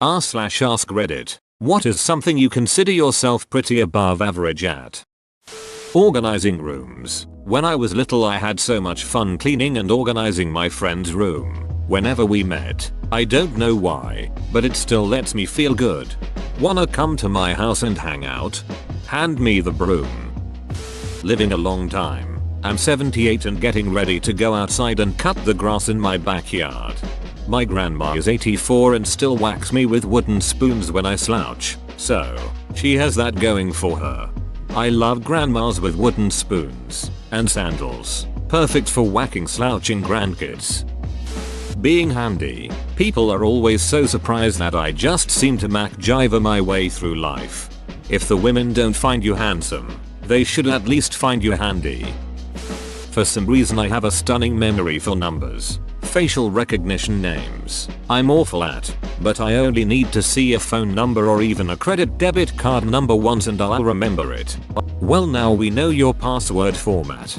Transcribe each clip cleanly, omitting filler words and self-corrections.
r/ask Reddit. What is something you consider yourself pretty above average at? Organizing rooms. When I was little I had so much fun cleaning and organizing my friend's room. Whenever we met, I don't know why, but it still lets me feel good. Wanna come to my house and hang out? Hand me the broom. Living a long time. I'm 78 and getting ready to go outside and cut the grass in my backyard. My grandma is 84 and still whacks me with wooden spoons when I slouch, so she has that going for her. I love grandmas with wooden spoons and sandals. Perfect for whacking slouching grandkids. Being handy. People are always so surprised that I just seem to MacGyver my way through life. If the women don't find you handsome, they should at least find you handy. For some reason I have a stunning memory for numbers. Facial recognition names. I'm awful at, but I only need to see a phone number or even a credit debit card number once and I'll remember it. Well, now we know your password format.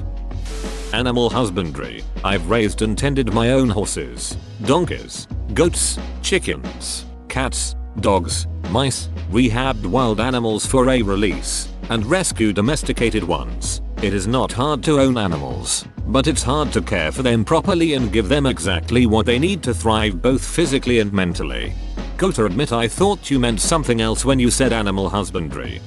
Animal husbandry. I've raised and tended my own horses, donkeys, goats, chickens, cats, dogs, mice, rehabbed wild animals for a release, and rescue domesticated ones. It is not hard to own animals, but it's hard to care for them properly and give them exactly what they need to thrive both physically and mentally. Gotta admit I thought you meant something else when you said animal husbandry.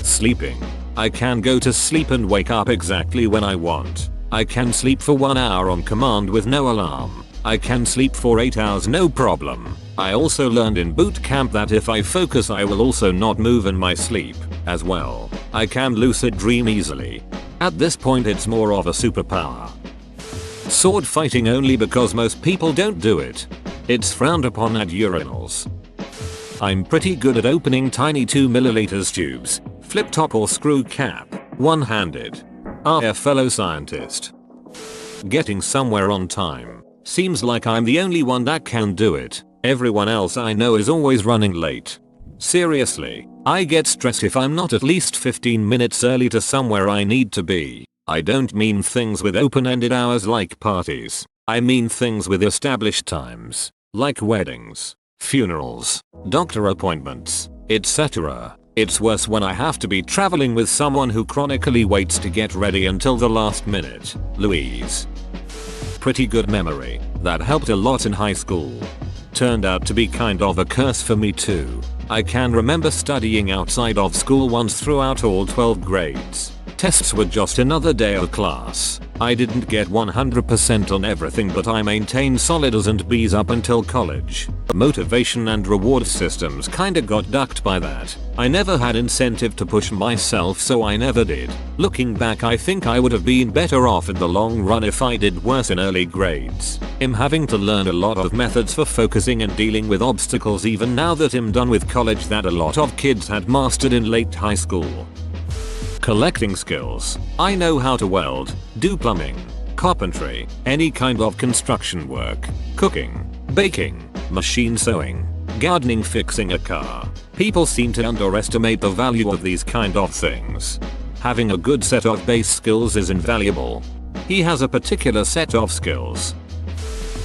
Sleeping. I can go to sleep and wake up exactly when I want. I can sleep for 1 hour on command with no alarm. I can sleep for 8 hours no problem. I also learned in boot camp that if I focus I will also not move in my sleep as well. I can lucid dream easily. At this point it's more of a superpower. Sword fighting only because most people don't do it. It's frowned upon at urinals. I'm pretty good at opening tiny 2ml tubes, flip top or screw cap, one-handed. A fellow scientist. Getting somewhere on time. Seems like I'm the only one that can do it. Everyone else I know is always running late. Seriously, I get stressed if I'm not at least 15 minutes early to somewhere I need to be. I don't mean things with open-ended hours like parties. I mean things with established times, like weddings, funerals, doctor appointments, etc. It's worse when I have to be traveling with someone who chronically waits to get ready until the last minute. Louise. Pretty good memory. That helped a lot in high school. Turned out to be kind of a curse for me too. I can remember studying outside of school once throughout all 12 grades. Tests were just another day of class. I didn't get 100% on everything but I maintained solid A's and B's up until college. Motivation and reward systems kinda got ducked by that. I never had incentive to push myself so I never did. Looking back I think I would have been better off in the long run if I did worse in early grades. I'm having to learn a lot of methods for focusing and dealing with obstacles even now that I'm done with college that a lot of kids had mastered in late high school. Collecting skills. I know how to weld, do plumbing, carpentry, any kind of construction work, cooking, baking, machine sewing, gardening, fixing a car. People seem to underestimate the value of these kind of things. Having a good set of base skills is invaluable. He has a particular set of skills.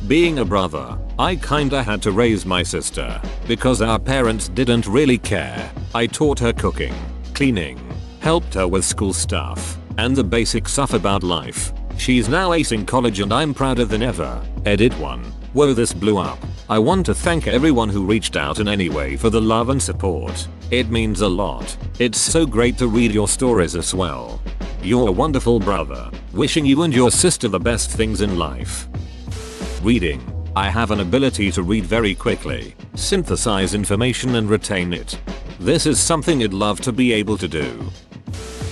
Being a brother, I kinda had to raise my sister because our parents didn't really care. I taught her cooking, cleaning, helped her with school stuff, and the basic stuff about life. She's now acing college and I'm prouder than ever. Edit 1. Whoa, this blew up. I want to thank everyone who reached out in any way for the love and support. It means a lot. It's so great to read your stories as well. You're a wonderful brother. Wishing you and your sister the best things in life. Reading. I have an ability to read very quickly, synthesize information and retain it. This is something I'd love to be able to do.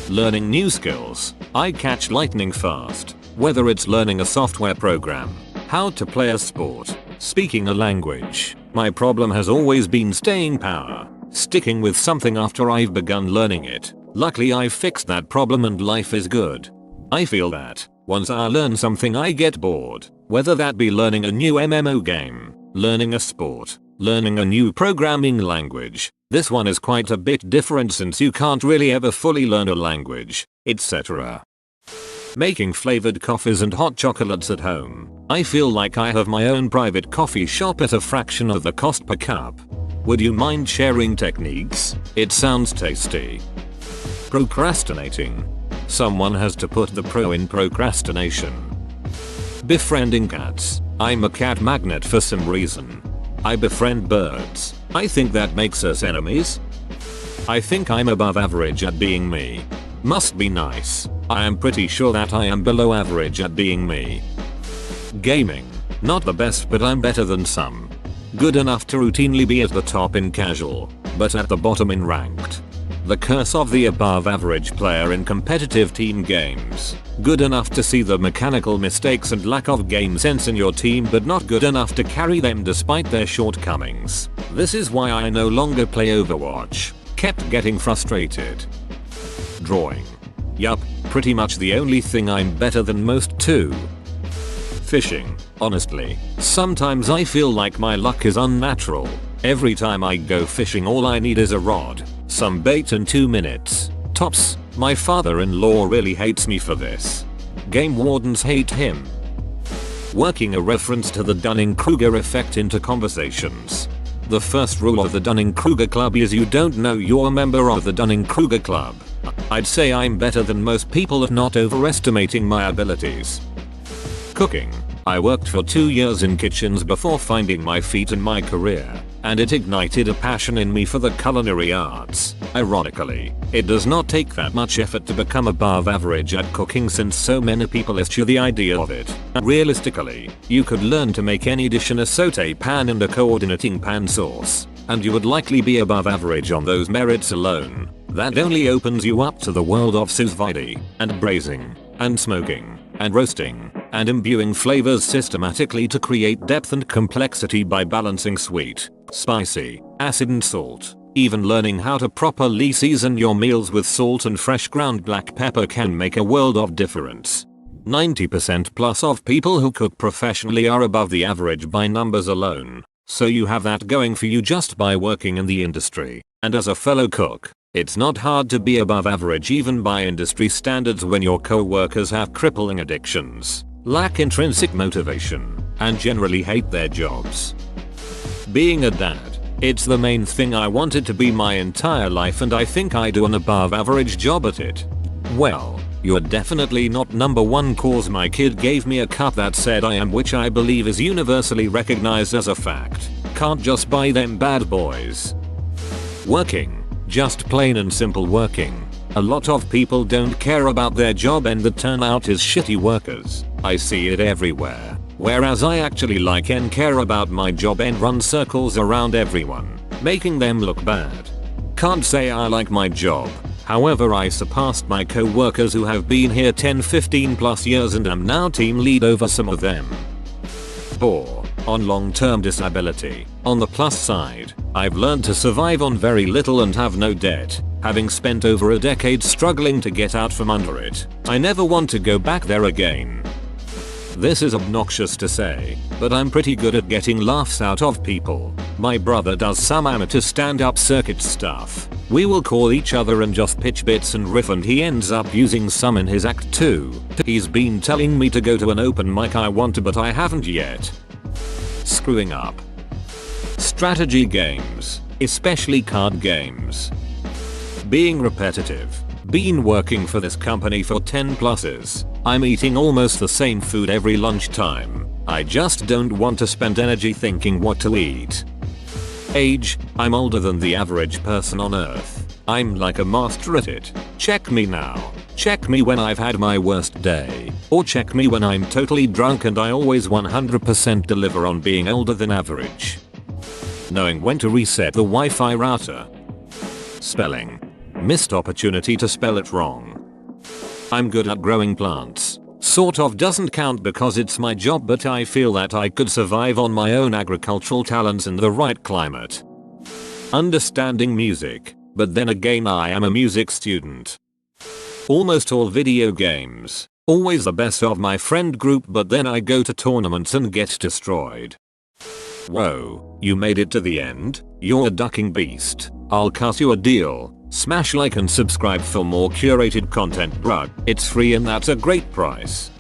Learning new skills. I catch lightning fast. Whether it's learning a software program, how to play a sport, speaking a language. My problem has always been staying power. Sticking with something after I've begun learning it. Luckily I've fixed that problem and life is good. I feel that once I learn something I get bored. Whether that be learning a new MMO game, learning a sport, learning a new programming language. This one is quite a bit different since you can't really ever fully learn a language, etc. Making flavored coffees and hot chocolates at home. I feel like I have my own private coffee shop at a fraction of the cost per cup. Would you mind sharing techniques? It sounds tasty. Procrastinating. Someone has to put the pro in procrastination. Befriending cats. I'm a cat magnet for some reason. I befriend birds. I think that makes us enemies. I think I'm above average at being me. Must be nice. I am pretty sure that I am below average at being me. Gaming. Not the best, but I'm better than some. Good enough to routinely be at the top in casual, but at the bottom in ranked. The curse of the above average player in competitive team games. Good enough to see the mechanical mistakes and lack of game sense in your team, but not good enough to carry them despite their shortcomings. This is why I no longer play Overwatch. Kept getting frustrated. Drawing. Yup, pretty much the only thing I'm better than most too. Fishing. Honestly, sometimes I feel like my luck is unnatural. Every time I go fishing all I need is a rod, some bait and 2 minutes. Tops. My father-in-law really hates me for this. Game wardens hate him. Working a reference to the Dunning-Kruger effect into conversations. The first rule of the Dunning-Kruger Club is you don't know you're a member of the Dunning-Kruger Club. I'd say I'm better than most people at not overestimating my abilities. Cooking. I worked for 2 years in kitchens before finding my feet in my career, and it ignited a passion in me for the culinary arts. Ironically, it does not take that much effort to become above average at cooking since so many people eschew the idea of it. Realistically, you could learn to make any dish in a saute pan and a coordinating pan sauce, and you would likely be above average on those merits alone. That only opens you up to the world of sous vide, and braising, and smoking, and roasting, and imbuing flavors systematically to create depth and complexity by balancing sweet, spicy, acid and salt. Even learning how to properly season your meals with salt and fresh ground black pepper can make a world of difference. 90% plus of people who cook professionally are above the average by numbers alone. So you have that going for you just by working in the industry. And as a fellow cook, it's not hard to be above average even by industry standards when your co-workers have crippling addictions, lack intrinsic motivation, and generally hate their jobs. Being a dad. It's the main thing I wanted to be my entire life, and I think I do an above average job at it. Well, you're definitely not number one cause my kid gave me a cup that said I am, which I believe is universally recognized as a fact. Can't just buy them bad boys. Working. Just plain and simple working. A lot of people don't care about their job and the turnout is shitty workers. I see it everywhere. Whereas I actually like and care about my job and run circles around everyone, making them look bad. Can't say I like my job. However, I surpassed my co-workers who have been here 10-15 plus years and am now team lead over some of them. Poor. On long-term disability. On the plus side, I've learned to survive on very little and have no debt, having spent over a decade struggling to get out from under it. I never want to go back there again. This is obnoxious to say, but I'm pretty good at getting laughs out of people. My brother does some amateur stand-up circuit stuff. We will call each other and just pitch bits and riff, and he ends up using some in his act too. He's been telling me to go to an open mic I want to, but I haven't yet. Screwing up. Strategy games, especially card games. Being repetitive. Been working for this company for 10 pluses. I'm eating almost the same food every lunchtime. I just don't want to spend energy thinking what to eat. Age. I'm older than the average person on earth. I'm like a master at it. Check me now. Check me when I've had my worst day. Or check me when I'm totally drunk, and I always 100% deliver on being older than average. Knowing when to reset the Wi-Fi router. Spelling. Missed opportunity to spell it wrong. I'm good at growing plants. Sort of doesn't count because it's my job, but I feel that I could survive on my own agricultural talents in the right climate. Understanding music. But then again, I am a music student. Almost all video games. Always the best of my friend group, but then I go to tournaments and get destroyed. Whoa, you made it to the end? You're a ducking beast. I'll cut you a deal. Smash like and subscribe for more curated content, bruh. It's free and that's a great price.